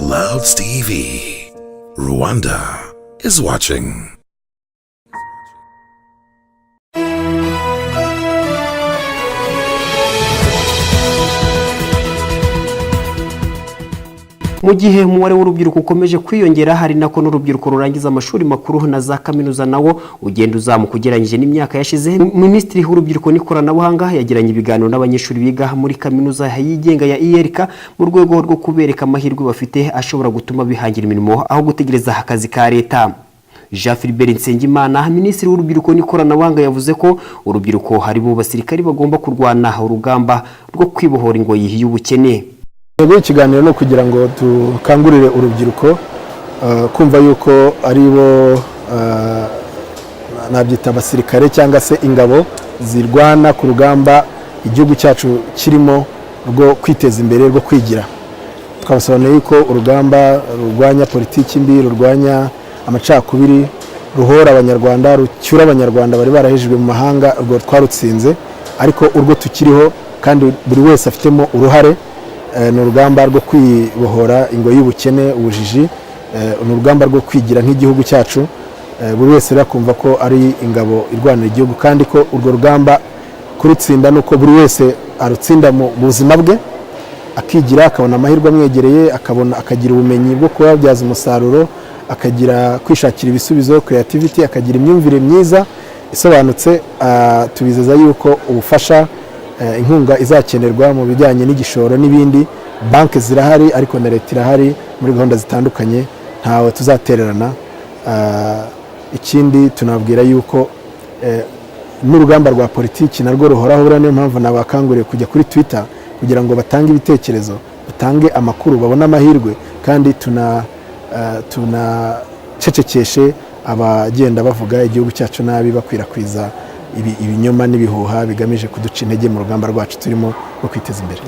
Clouds TV. Rwanda is watching. Mu gihe umubare w'urubyiruko ukomeje kwiyongera, hari nako n'urubyiruko rurangiza amashuri makuru na za kaminuza nawo ugenda uzamuka ugereranyije n'imyaka yashize. Minisitiri w'urubyiruko n'ikoranabuhanga yagiranye ibiganiro n'abanyeshuri biga muri kaminuza yigenga ya IERK mu rwego rwo kubereka amahirwe bafite ashobora gutuma bihangira imirimo aho gutegereza akazi ka leta. Jean Philbert Nsengimana, Minisitiri w'urubyiruko n'ikoranabuhanga, yavuze ko urubyiruko hari mu basirikari bagomba kurwana urugamba rwo kwibohora ingoyi y'ubukene. Ikiganiro no kugira ngo dukangurire urubyiruko kumva yuko ari bo nabyita abasirikare cyangwa se ingabo zirwana ku rugamba igihugu cyacu kirimo rwo kwiteza imbere, rwo kwigira. Twabasobanuye yuko urugamba rurwanya politiki mbi, rurwanya amacakubiri, ruhora abanyarwanda, rucyura abanyarwanda bari barahejejwe mu mahanga, urwo twarutsinze, ariko urwo tukiriho kandi buri wese afitemo uruhare ni urugamba rwo kwibohora ingoyi y'ubukene, ubujiji, ni urugamba rwo kwigira nk'igihugu cyacu. Buri wese rakumva ko ari ingabo irwanira igihugu, kandi ko urwo rugamba kurutsinda nuko buri wese arutsinda mu buzima bwe, akigira, akabona amahirwe amwegereye, akagira ubumenyi bwo kubabyaza umusaruro, akagira kwishakira ibisubizo, creativity, akagira imyumvire myiza isobanutse. Tubizeza yuko ubufasha, inkunga izakenerwa mu bijyanye n'igishoro n'ibindi. Banki zirahari, ariko na leta irahari muri gahunda zitandukanye, ntawe tuzatererana. Ikindi tunabwira yuko n'urugamba rwa politiki narwo ruhoraho, niyo mpamvu nabakanguriye kujya kuri Twitter kugira ngo batange ibitekerezo, batange amakuru, babone amahirwe, kandi tunacecekeshe abagenda bavuga igihugu cyacu nabi, bakwirakwiza ibinyoma n'ibihuha bigamije kuduca intege mu rugamba rwacu turimo rwo kwiteza imbere.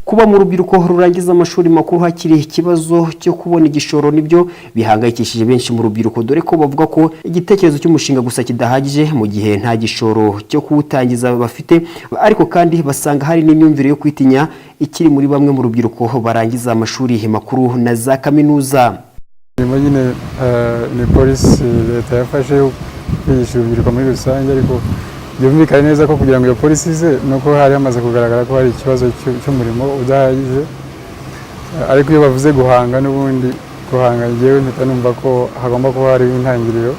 Kuba mu rubyiruko rurangiza amashuri makuru hakiri ikibazo cyo kubona igishoro nibyo bihangayikishije benshi mu rubyiruko, dore ko bavuga ko igitekerezo cy'umushinga gusa kidahagije mu gihe nta gishoro cyo kuwutangiza bafite, ariko kandi basanga hari n'imyumvire yo kwitinya ikiri muri bamwe mu rubyiruko barangiza amashuri makuru na za kaminuza. Nyine ni polisi leta yafashe kwigisha urubyiruko muri rusange, ariko byumvikane neza ko kugira ngo iyo polisi ize nuko hari hamaze kugaragara ko hari ikibazo cy'umurimo udahagije. Ariko iyo bavuze guhanga, n'ubundi guhanga ngewe mpita numva ko hagomba kuba hari intangiriro,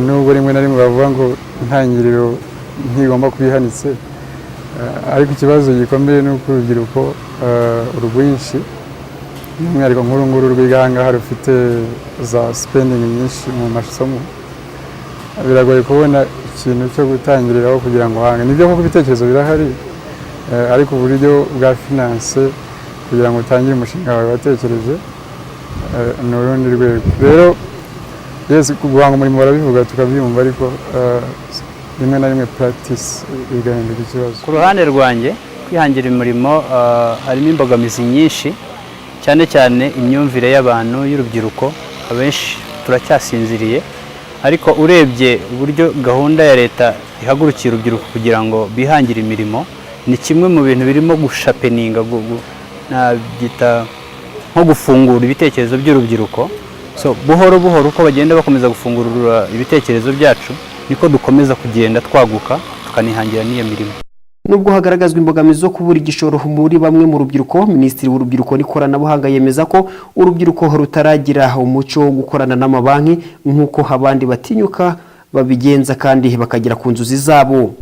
nubwo rimwe na rimwe bavuga ngo intangiriro ntigomba kuba ihanitse, ariko ikibazo gikomeye ni uko urubyiruko urwinshi, by'umwihariko nk'uru nguru rwiga aha ngaha rufite za spending nyinshi mu masomo, biragoye kubona ikintu cyo gutangiriraho kugira ngo uhange. Nibyo kuko ibitekerezo birahari, ariko uburyo bwa finance kugira ngo utangire umushinga wawe watekereje ni urundi rwego. Rero yes, guhanga umurimo barabivuga tukabyumva, ariko rimwe na rimwe practice igahinduka ikibazo. Ku ruhande rwanjye kwihangira imirimo harimo imbogamizi nyinshi, cyane cyane imyumvire y'abantu y'urubyiruko. Abenshi turacyasinziriye, ariko urebye uburyo gahunda ya leta ihagurukira urubyiruko kugira ngo bihangire imirimo, ni kimwe mu bintu birimo gushapeninga, nabyita nko gufungura ibitekerezo by'urubyiruko. So buhoro buhoro uko bagenda bakomeza gufungurura ibitekerezo byacu, niko dukomeza kugenda twaguka tukanihangira n'iyo mirimo. Nubwo hagaragazwa imbogamizi zo kubura igishoro muri bamwe mu rubyiruko, Minisitiri w'urubyiruko n'ikoranabuhanga yemeza ko urubyiruko rutaragira umuco wo gukorana n'amabanki nk'uko abandi batinyuka babigenza, kandi bakagera ku nzozi zabo.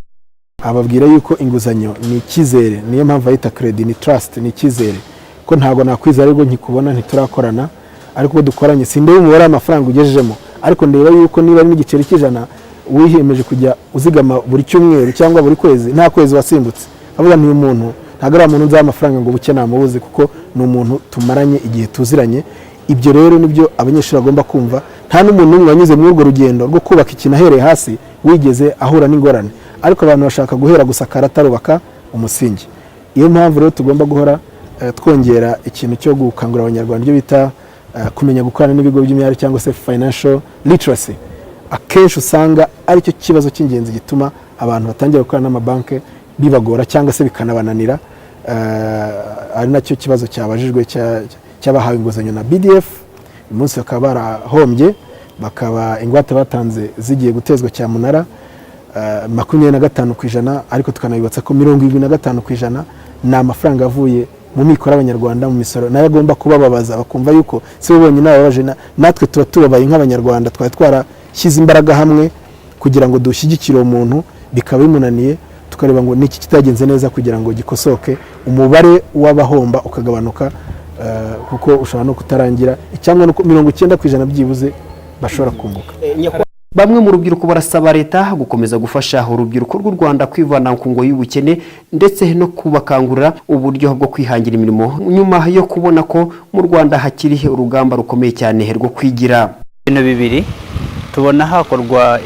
Ababwira yuko inguzanyo ni icyizere, niyo mpamvu ayita credit, ni trust, ni icyizere, ko ntabwo nakwizera ariko nkikubona ntiturakorana, ariko uko dukoranye sindebe umubare w'amafaranga ugejejemo, ariko ndeba yuko niba ari n'igiceri cy'ijana wiyemeje kujya uzigama buri cyumweru cyangwa buri kwezi, nta kwezi wasimbutse, avuga nti uyu muntu ntabwo ari umuntu nzaha amafaranga ngo buke namubuze, kuko ni umuntu tumaranye igihe tuziranye. Ibyo rero nibyo abanyeshuri bagomba kumva. Nta n'umuntu n'umwe wanyuze muri urwo rugendo rwo kubaka ikintu ahereye hasi wigeze ahura n'ingorane, ariko abantu bashaka guhera gusakara atarubaka umusingi. Iyo mpamvu rero tugomba guhora twongera ikintu cyo gukangurira abanyarwanda ibyo bita kumenya gukorana n'ibigo by'imari cyangwa se financial literacy. Akenshi usanga ari cyo kibazo cy'ingenzi gituma abantu batangira gukorana n'amabanki bibagora cyangwa se bikanabananira, ari nacyo kibazo cyabajijwe cy'abahawe inguzanyo na BDF, uyu munsi bakaba barahombye, bakaba ingwate batanze zigiye gutezwa cyamunara 25%, ariko tukanabibutsa ko 75% ni amafaranga avuye mu mikoro y'abanyarwanda mu misoro, nayo agomba kubababaza bakumva yuko si bo bonyine bababaje, natwe tuba tubabaye nk'abanyarwanda, twari twarashyize imbaraga hamwe kugira ngo dushyigikire umuntu, bikaba bimunaniye, tukareba ngo niki kitagenze neza kugira ngo gikosoke, umubare w'abahomba ukagabanuka, kuko ushobora no kutarangira cyangwa no 90% byibuze bashobora kunguka. Bamwe mu rubyiruko barasaba leta gukomeza gufasha urubyiruko rw'u Rwanda kwivana ku ngo y'ubukene ndetse no kubakangurira uburyo bwo kwihangira imirimo nyuma yo kubona ko mu Rwanda hakiri urugamba rukomeye cyane rwo kwigira. Ibintu bibiri tubona hakorwa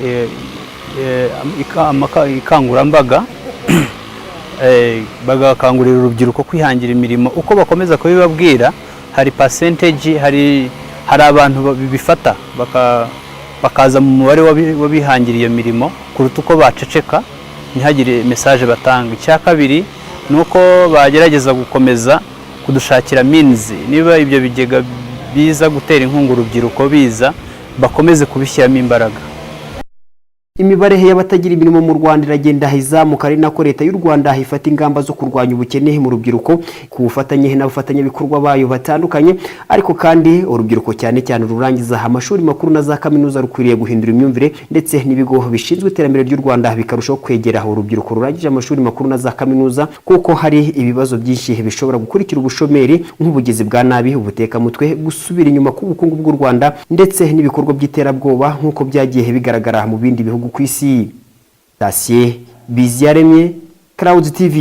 ikangurambaga bagakangurira urubyiruko kwihangira imirimo. Uko bakomeza kubibabwira, hari percentage, hari abantu bifata bakaza mu mubare w'abihangira iyo mirimo kuruta uko baceceka ntihagire message batanga. Icya kabiri nuko bagerageza gukomeza kudushakira means, niba ibyo bigega biza gutera inkunga urubyiruko biza, bakomeze kubishyiramo imbaraga. Imibare y'abatagira imirimo mu Rwanda iragenda izamuka, ari nako leta y'u Rwanda ifata ingamba zo kurwanya ubukene mu rubyiruko ku bufatanye n'abafatanya bikorwa bayo batandukanye, ariko kandi urubyiruko cyane cyane rurangiza amashuri makuru na za kaminuza rukwiriye guhindura imyumvire, ndetse n'ibigo bishinzwe iterambere ry'u Rwanda bikarushaho kwegera urubyiruko rurangije amashuri makuru na za kaminuza, kuko hari ibibazo byinshi bishobora gukurikira ubushomeri nk'ubugizi bwa nabi, ubutekamutwe, gusubira inyuma k'ubukungu bw'u Rwanda ndetse n'ibikorwa by'iterabwoba nk'uko byagiye bigaragara mu bindi bihugu ku isi. Tasie Biziyaremye, Clouds TV.